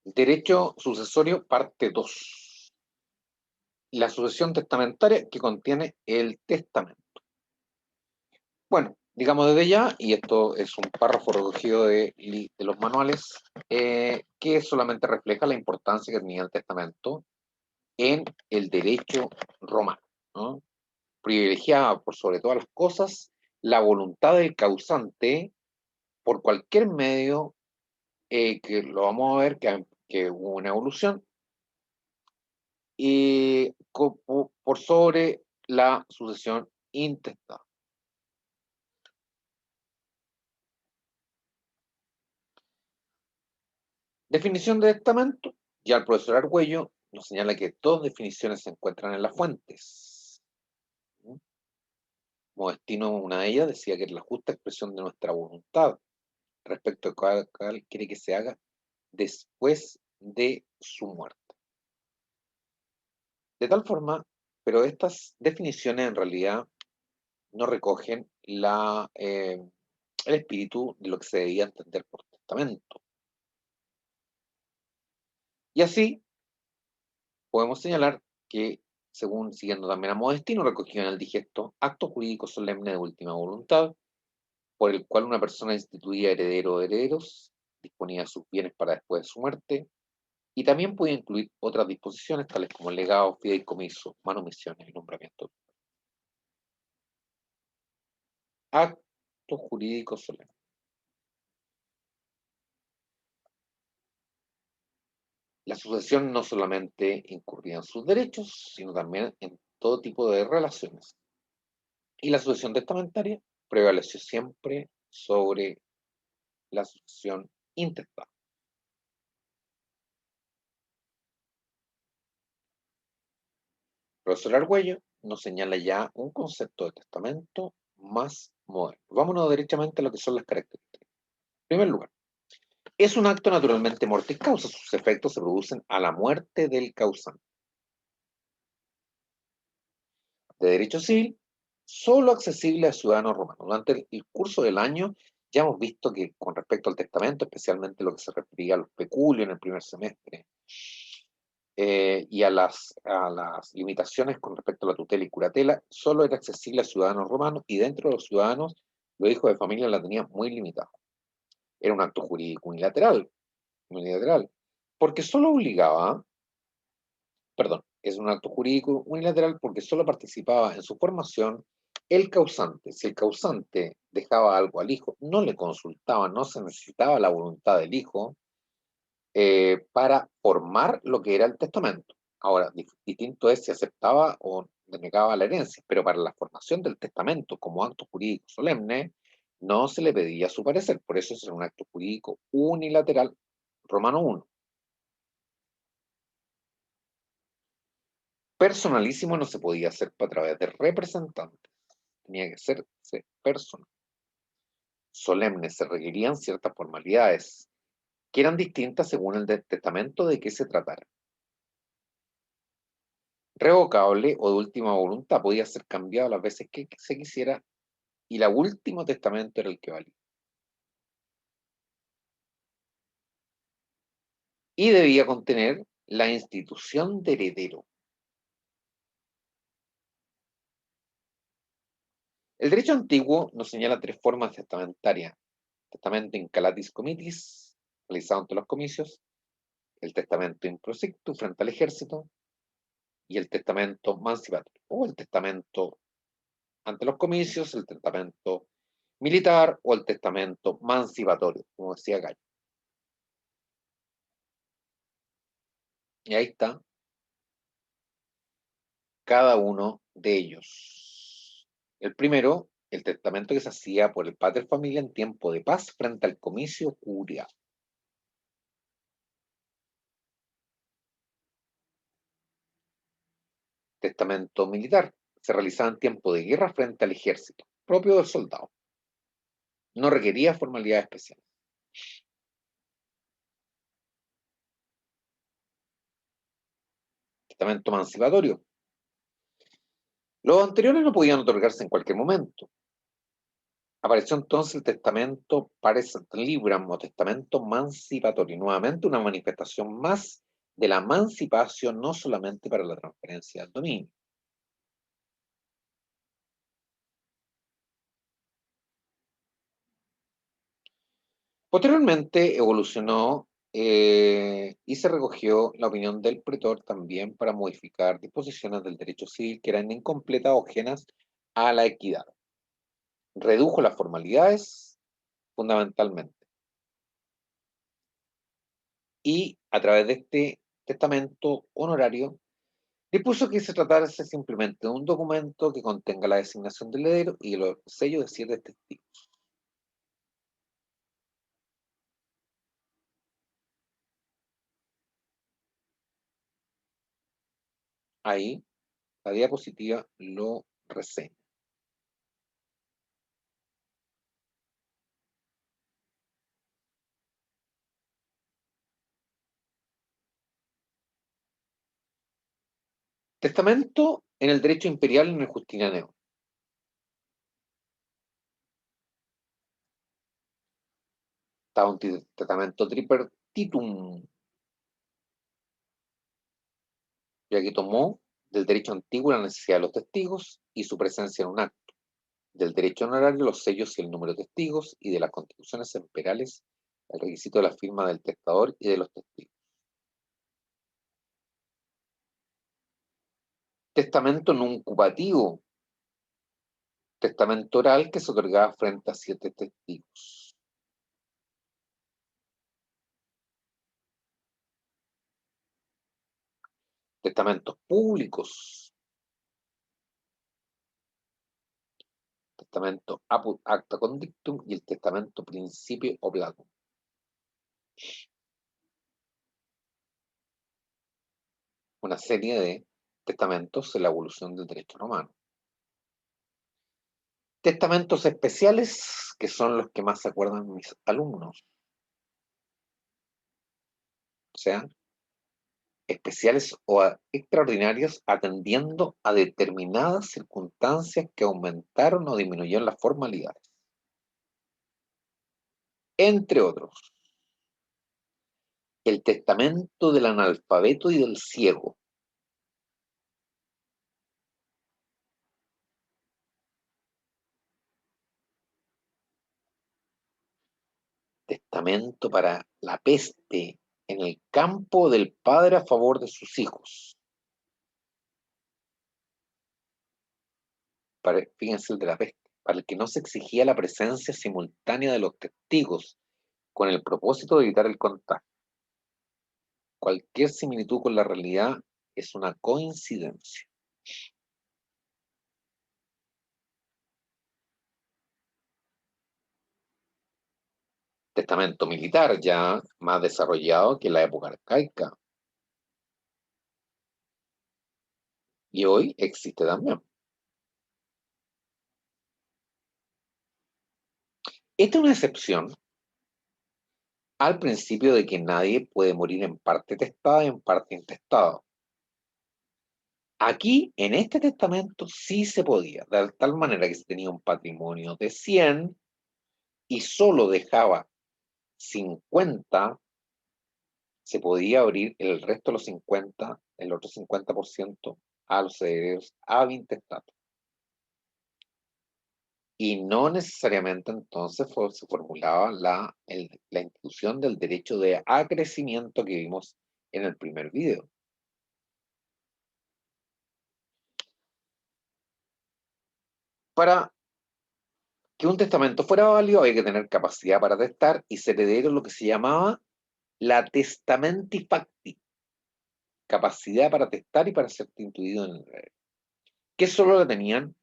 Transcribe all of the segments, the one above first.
Derecho sucesorio, parte 2. La sucesión testamentaria que contiene el testamento. Bueno, digamos desde ya, y esto es un párrafo recogido de los manuales, que solamente refleja la importancia que tenía el testamento en el derecho romano, ¿no? Privilegiaba por sobre todas las cosas la voluntad del causante por cualquier medio, que lo vamos a ver que hubo una evolución, y por sobre la sucesión intestada. Definición de testamento. Ya el profesor Argüello nos señala que dos definiciones se encuentran en las fuentes. Modestino, una de ellas, decía que es la justa expresión de nuestra voluntad respecto a cuál quiere que se haga después de su muerte. De tal forma, pero estas definiciones en realidad no recogen el espíritu de lo que se debía entender por testamento. Y así podemos señalar que, según siguiendo también a Modestino, recogido en el digesto, acto jurídico solemne de última voluntad, por el cual una persona instituía heredero o herederos, disponía sus bienes para después de su muerte, y también puede incluir otras disposiciones, tales como legados, fideicomiso, manumisiones y nombramientos. Acto jurídico solemne. La sucesión no solamente incurría en sus derechos, sino también en todo tipo de relaciones. Y la sucesión testamentaria prevaleció siempre sobre la sucesión intestada. Profesor Argüello nos señala ya un concepto de testamento más moderno. Vámonos derechamente a lo que son las características. En primer lugar, es un acto naturalmente mortis causa. Sus efectos se producen a la muerte del causante. De derecho civil, solo accesible a ciudadanos romanos. Durante el curso del año ya hemos visto que con respecto al testamento, especialmente lo que se refería a los peculios en el primer semestre, y a las limitaciones con respecto a la tutela y curatela, solo era accesible a ciudadanos romanos, y dentro de los ciudadanos, los hijos de familia la tenían muy limitada. Era un acto jurídico unilateral, porque solo obligaba, perdón, es un acto jurídico unilateral porque solo participaba en su formación el causante. Si el causante dejaba algo al hijo, no le consultaba, no se necesitaba la voluntad del hijo, para formar lo que era el testamento. Ahora, distinto es si aceptaba o denegaba la herencia, pero para la formación del testamento como acto jurídico solemne, no se le pedía su parecer. Por eso es un acto jurídico unilateral, Romano 1. Personalísimo no se podía hacer a través de representantes, tenía que hacerse personal. Solemne se requerían ciertas formalidades que eran distintas según el testamento de qué se tratara. Revocable o de última voluntad, podía ser cambiado las veces que se quisiera, y el último testamento era el que valía. Y debía contener la institución de heredero. El derecho antiguo nos señala tres formas testamentarias: testamento in calatis comitis, realizado ante los comicios; el testamento in prospectu, frente al ejército; y el testamento mancipatorio, o el testamento ante los comicios, el testamento militar o el testamento mancipatorio, como decía Gallo. Y ahí está cada uno de ellos. El primero, el testamento que se hacía por el pater familia en tiempo de paz frente al comicio curial. Testamento militar se realizaba en tiempo de guerra frente al ejército, propio del soldado. No requería formalidades especiales. Testamento emancipatorio. Los anteriores no podían otorgarse en cualquier momento. Apareció entonces el testamento Pares Libram o testamento mancipatorio, nuevamente una manifestación más de la emancipación, no solamente para la transferencia del dominio. Posteriormente evolucionó y se recogió la opinión del pretor también para modificar disposiciones del derecho civil que eran incompletas o ajenas a la equidad. Redujo las formalidades fundamentalmente y a través de este testamento honorario dispuso que se tratase simplemente de un documento que contenga la designación del heredero y los sellos de 7 testigos. Ahí la diapositiva lo reseña. Testamento en el derecho imperial en el Justinianeo. Estaba un testamento tripartitum, ya que tomó del derecho antiguo la necesidad de los testigos y su presencia en un acto, del derecho honorario los sellos y el número de testigos, y de las constituciones imperiales el requisito de la firma del testador y de los testigos. Testamento nuncupativo, testamento oral que se otorgaba frente a 7 testigos. Testamentos públicos, testamento apud acta condictum y el testamento principio oblatum. Una serie de testamentos en la evolución del derecho romano. Testamentos especiales, que son los que más se acuerdan mis alumnos. O sea, especiales o extraordinarios atendiendo a determinadas circunstancias que aumentaron o disminuyeron las formalidades. Entre otros, el testamento del analfabeto y del ciego. Testamento para la peste en el campo del padre a favor de sus hijos. Fíjense el de la peste, para el que no se exigía la presencia simultánea de los testigos con el propósito de evitar el contagio. Cualquier similitud con la realidad es una coincidencia. Testamento militar ya más desarrollado que la época arcaica y hoy existe también. Esta es una excepción al principio de que nadie puede morir en parte testada y en parte intestado. Aquí, en este testamento, sí se podía, de tal manera que se tenía un patrimonio de 100 y solo dejaba 50, se podía abrir el resto de los 50, el otro 50% a los herederos ab intestato. Y no necesariamente entonces se formulaba la institución del derecho de acrecimiento que vimos en el primer video. Para que un testamento fuera válido había que tener capacidad para testar y ser heredero lo que se llamaba la testamenti facti, capacidad para testar y para ser instituido en el heredero, que solo la tenían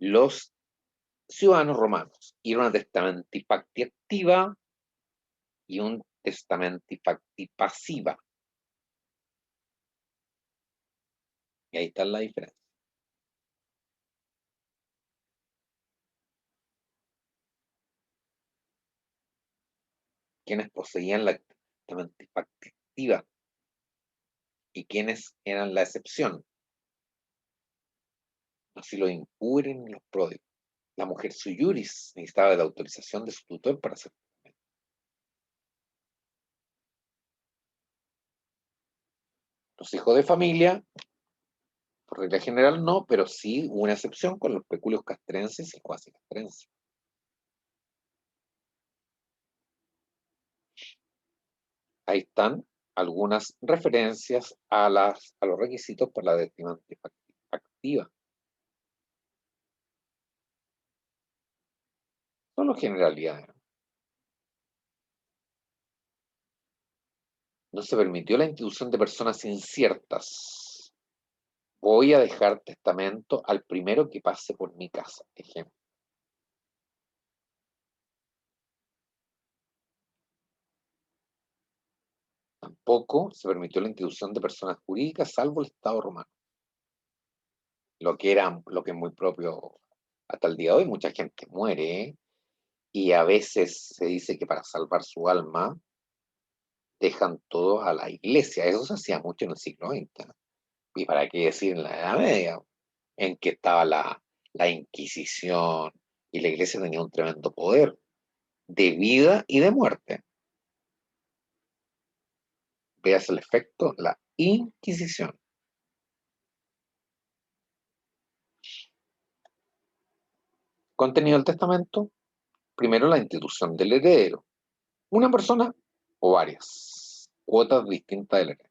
los ciudadanos romanos. Y era una testamenti facti activa y un testamenti facti pasiva. Y ahí está la diferencia. Quienes poseían la testamenti facti activa y quienes eran la excepción, así los impúberes y los pródigos. La mujer sui juris necesitaba de la autorización de su tutor para hacer. Los hijos de familia, por regla general no, pero sí hubo una excepción con los peculios castrenses y cuasi castrenses. Ahí están algunas referencias a los requisitos para la destinante activa. Solo generalidades. No se permitió la institución de personas inciertas. Voy a dejar testamento al primero que pase por mi casa. Ejemplo. Tampoco se permitió la institución de personas jurídicas salvo el Estado romano. Lo que es muy propio hasta el día de hoy. Mucha gente muere, ¿eh? Y a veces se dice que para salvar su alma dejan todo a la iglesia. Eso se hacía mucho en el siglo XX. Y para qué decir en la Edad Media, en que estaba la Inquisición y la iglesia tenía un tremendo poder de vida y de muerte. Veas el efecto, la Inquisición. Contenido del testamento, primero la institución del heredero. Una persona o varias. Cuotas distintas de la herencia.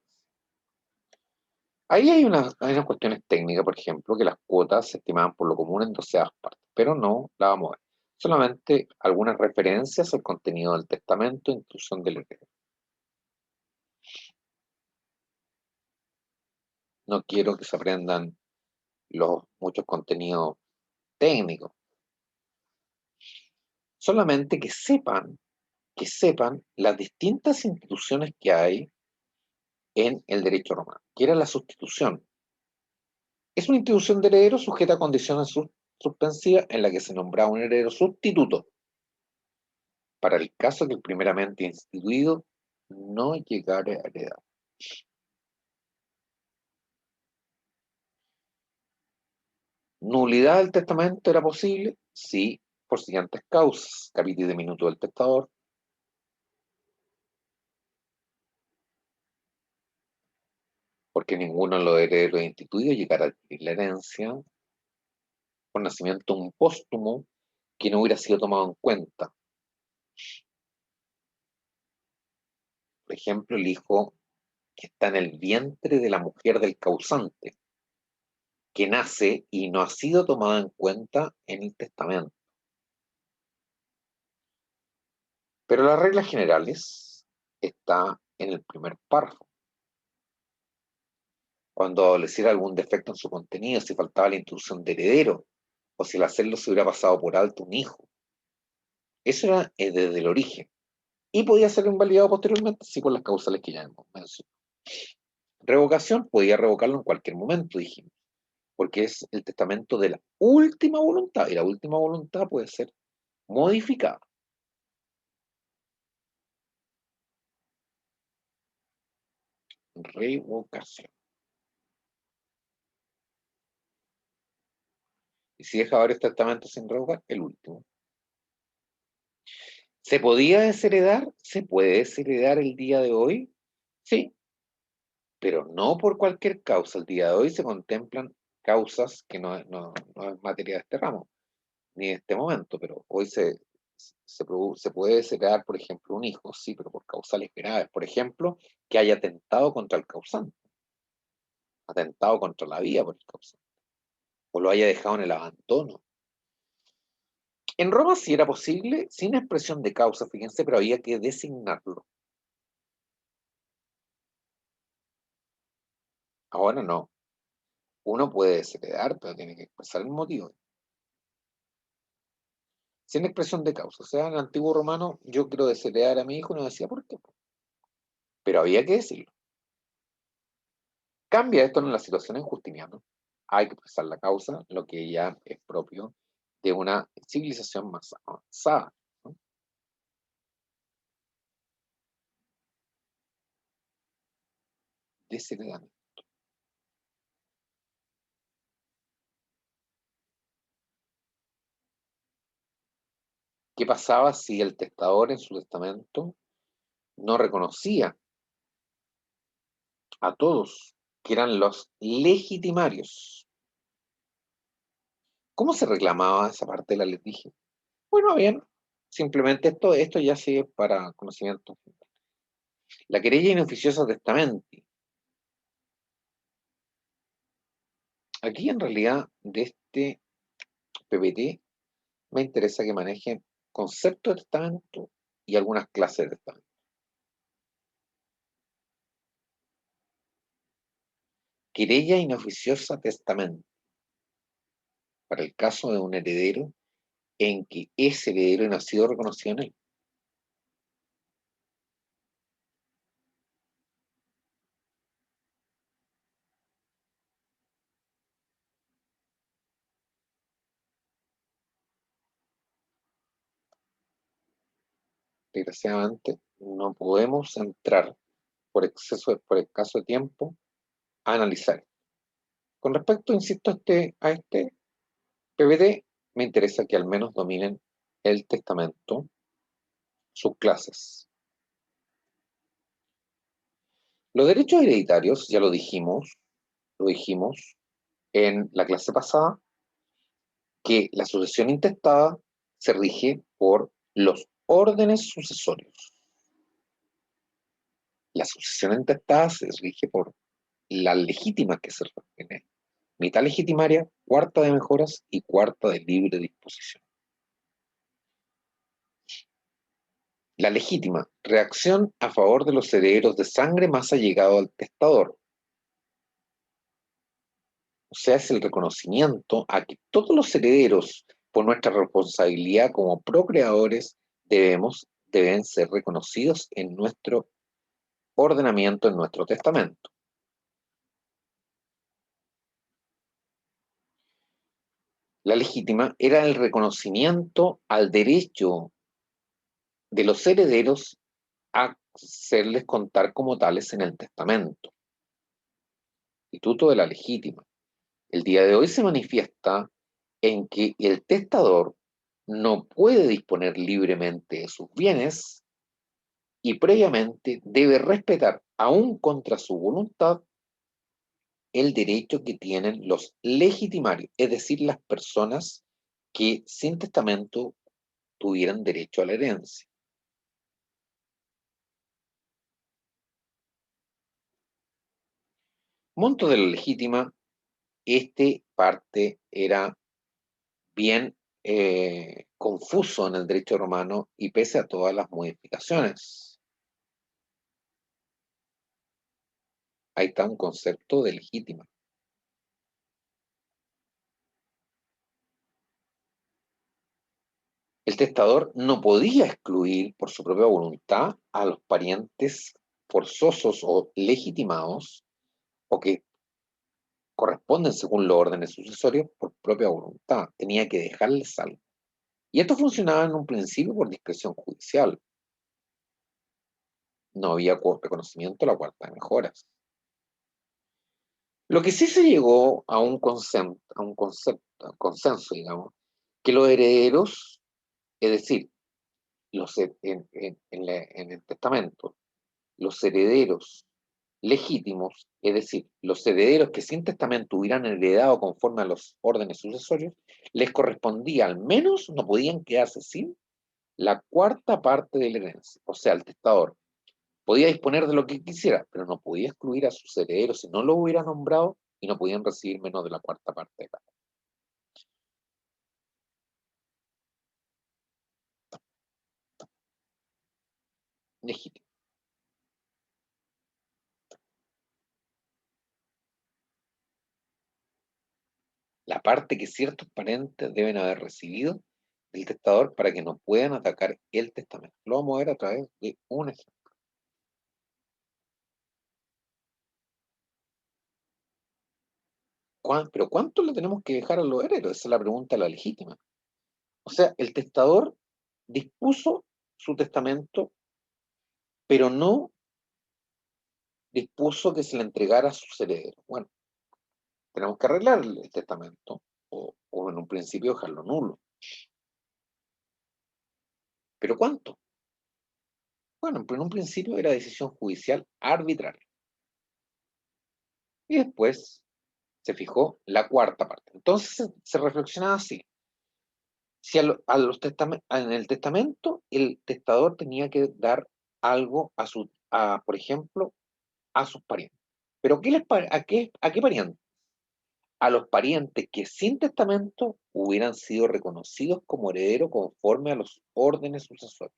Ahí hay unas cuestiones técnicas, por ejemplo, que las cuotas se estimaban por lo común en 12 partes, pero no la vamos a ver. Solamente algunas referencias al contenido del testamento, inclusión del heredero. No quiero que se aprendan los muchos contenidos técnicos, solamente que sepan las distintas instituciones que hay en el derecho romano, que era la sustitución. Es una institución de heredero sujeta a condiciones suspensivas en la que se nombraba un heredero sustituto para el caso que el primeramente instituido no llegara a heredar. Nulidad del testamento era posible, sí, por siguientes causas. Capítulo de minuto del testador, porque ninguno de los herederos instituidos llegara a adquirir la herencia, por nacimiento un póstumo que no hubiera sido tomado en cuenta. Por ejemplo, el hijo que está en el vientre de la mujer del causante, que nace y no ha sido tomado en cuenta en el testamento. Pero las reglas generales está en el primer párrafo. Cuando adoleciera algún defecto en su contenido, si faltaba la instrucción de heredero, o si al hacerlo se hubiera pasado por alto un hijo. Eso era desde el origen. Y podía ser invalidado posteriormente, sí, por las causales que ya hemos mencionado. Revocación, podía revocarlo en cualquier momento, dijimos, porque es el testamento de la última voluntad, y la última voluntad puede ser modificada. Revocación. Y si deja varios testamentos sin revocar, el último. ¿Se podía desheredar? ¿Se puede desheredar el día de hoy? Sí, pero no por cualquier causa. El día de hoy se contemplan causas que no es materia de este ramo, ni de este momento, pero hoy se puede desheredar, por ejemplo, un hijo, sí, pero por causales graves. Por ejemplo, que haya atentado contra el causante, atentado contra la vida por el causante, o lo haya dejado en el abandono. En Roma sí era posible, sin expresión de causa, fíjense, pero había que designarlo. Ahora no. Uno puede desheredar, pero tiene que expresar el motivo. Sin expresión de causa. O sea, en el antiguo romano, yo quiero desheredar a mi hijo, no decía por qué. Pero había que decirlo. Cambia esto en la situación en Justiniano. Hay que expresar la causa, lo que ya es propio de una civilización más avanzada, ¿no? Desheredamiento. ¿Qué pasaba si el testador en su testamento no reconocía a todos que eran los legitimarios? ¿Cómo se reclamaba esa parte de la litigia? Bueno, bien, simplemente esto ya sigue para conocimiento. La querella inoficiosa testamenti. Aquí en realidad de este PPT me interesa que maneje concepto de testamento y algunas clases de testamento. Querella inoficiosa testamento. Para el caso de un heredero en que ese heredero no ha sido reconocido en él. Desgraciadamente, no podemos entrar por el caso de tiempo a analizar. Con respecto, insisto, a este PPT, me interesa que al menos dominen el testamento, sus clases. Los derechos hereditarios, ya lo dijimos en la clase pasada, que la sucesión intestada se rige por los órdenes sucesorios. La sucesión intestada se rige por las legítimas que se refieren. Mitad legitimaria, cuarta de mejoras y cuarta de libre disposición. La legítima, reacción a favor de los herederos de sangre más allegados al testador. O sea, es el reconocimiento a que todos los herederos, por nuestra responsabilidad como procreadores, deben ser reconocidos en nuestro ordenamiento, en nuestro testamento. La legítima era el reconocimiento al derecho de los herederos a hacerles contar como tales en el testamento. Instituto de la legítima. El día de hoy se manifiesta en que el testador no puede disponer libremente de sus bienes y previamente debe respetar, aún contra su voluntad, el derecho que tienen los legitimarios, es decir, las personas que sin testamento tuvieran derecho a la herencia. Monto de la legítima, este parte era bien confuso en el derecho romano y pese a todas las modificaciones. Ahí está un concepto de legítima. El testador no podía excluir por su propia voluntad a los parientes forzosos o legitimados o que corresponden según los órdenes sucesorios por propia voluntad. Tenía que dejarles algo. Y esto funcionaba en un principio por discreción judicial. No había reconocimiento a la cuarta de mejoras. Lo que sí se llegó a un concepto, a un consenso, digamos, que los herederos, es decir, en el testamento, los herederos legítimos, es decir, los herederos que sin testamento hubieran heredado conforme a los órdenes sucesorios, les correspondía al menos, no podían quedarse sin la cuarta parte de la herencia. O sea, el testador podía disponer de lo que quisiera, pero no podía excluir a sus herederos si no lo hubiera nombrado y no podían recibir menos de la cuarta parte de cada legítimo. La parte que ciertos parientes deben haber recibido del testador para que no puedan atacar el testamento. Lo vamos a ver a través de un ejemplo. Pero ¿cuánto le tenemos que dejar a los herederos? Esa es la pregunta, la legítima. O sea, el testador dispuso su testamento, pero no dispuso que se le entregara a sus herederos. Bueno, tenemos que arreglar el testamento o en un principio dejarlo nulo. ¿Pero cuánto? Bueno, en un principio era decisión judicial arbitraria. Y después se fijó la cuarta parte. Entonces se reflexionaba así. Si en el testamento el testador tenía que dar algo por ejemplo, a sus parientes. ¿Pero a qué parientes? A los parientes que sin testamento hubieran sido reconocidos como herederos conforme a los órdenes sucesorios.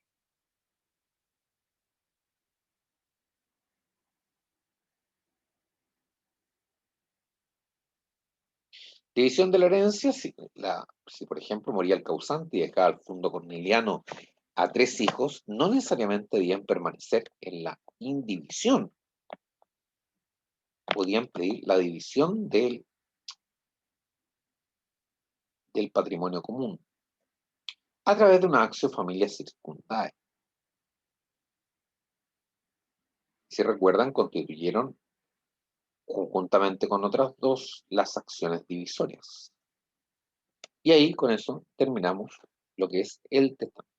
División de la herencia, si por ejemplo moría el causante y dejaba el fondo corneliano a tres hijos, no necesariamente debían permanecer en la indivisión, podían pedir la división del patrimonio común a través de una acción familia circundare. Si recuerdan, constituyeron conjuntamente con otras dos las acciones divisorias. Y ahí con eso terminamos lo que es el testamento.